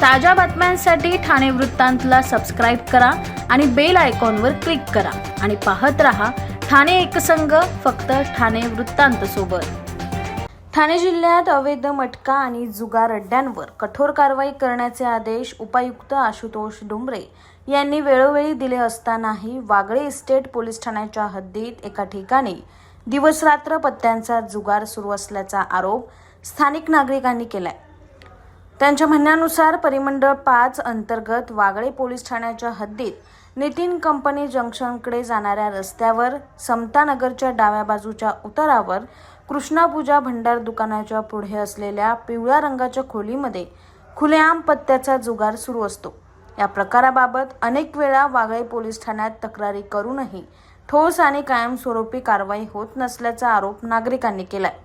ताज्या बातम्यांसाठी ठाणे वृत्तांतला सबस्क्राईब करा आणि बेल आयकॉनवर क्लिक करा आणि पाहत रहा ठाणे एकसंघ, फक्त ठाणे वृत्तांत सोबत। ठाणे जिल्ह्यात अवैध मटका आणि जुगार अड्ड्यांवर कठोर कारवाई करण्याचे आदेश उपायुक्त आशुतोष डोंबरे यांनी वेळोवेळी दिले असतानाही वागळे इस्टेट पोलीस ठाण्याच्या हद्दीत एका ठिकाणी दिवसरात्र पत्त्यांचा जुगार सुरू असल्याचा आरोप स्थानिक नागरिकांनी केलाय। त्यांच्या म्हणण्यानुसार परिमंडळ 5 अंतर्गत वागळे पोलीस ठाण्याच्या हद्दीत नितीन कंपनी जंक्शनकडे जाणाऱ्या रस्त्यावर समतानगरच्या डाव्या बाजूच्या उतारावर कृष्णा पूजा भंडार दुकानाच्या पुढे असलेल्या पिवळ्या रंगाच्या खोलीमध्ये खुलेआम पत्त्याचा जुगार सुरू असतो। या प्रकाराबाबत अनेक वेळा वागळे पोलीस ठाण्यात तक्रारी करूनही ठोस आणि कायमस्वरूपी कारवाई होत नसल्याचा आरोप नागरिकांनी केलाय।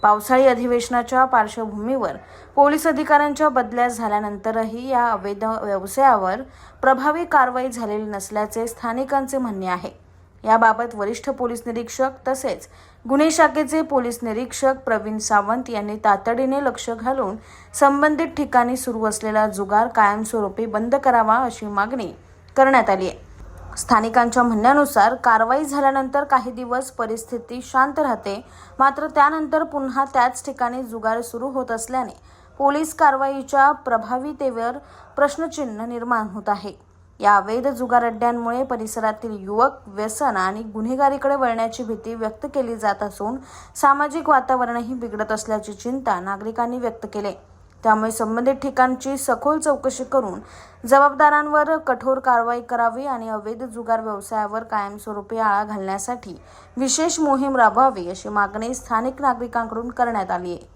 पावसाळी अधिवेशनाच्या पार्श्वभूमीवर पोलीस अधिकाऱ्यांच्या बदल्या झाल्यानंतरही या अवैध व्यवसायावर प्रभावी कारवाई झालेली नसल्याचे स्थानिकांचे म्हणणे आहे। याबाबत वरिष्ठ पोलीस निरीक्षक तसेच गुन्हे शाखेचे पोलीस निरीक्षक प्रवीण सावंत यांनी तातडीने लक्ष घालून संबंधित ठिकाणी सुरू असलेला जुगार कायमस्वरूपी बंद करावा अशी मागणी करण्यात आली आहे। स्थानिकांच्या म्हणण्यानुसार कारवाई झाल्यानंतर काही दिवस परिस्थिती शांत राहते, मात्र त्यानंतर पुन्हा त्याच ठिकाणी जुगार सुरू होत असल्याने पोलीस कारवाईच्या प्रभावीतेवर प्रश्नचिन्ह निर्माण होत आहे। या अवैध जुगार अड्ड्यांमुळे परिसरातील युवक व्यसन आणि गुन्हेगारीकडे वळण्याची भीती व्यक्त केली जात असून सामाजिक वातावरणही बिघडत असल्याची चिंता नागरिकांनी व्यक्त केली। त्यामुळे संबंधित ठिकाणची सखोल चौकशी करून जबाबदारांवर कठोर कारवाई करावी आणि अवैध जुगार व्यवसायावर कायमस्वरूपी आळा घालण्यासाठी विशेष मोहीम राबवावी अशी मागणी स्थानिक नागरिकांकडून करण्यात आली आहे।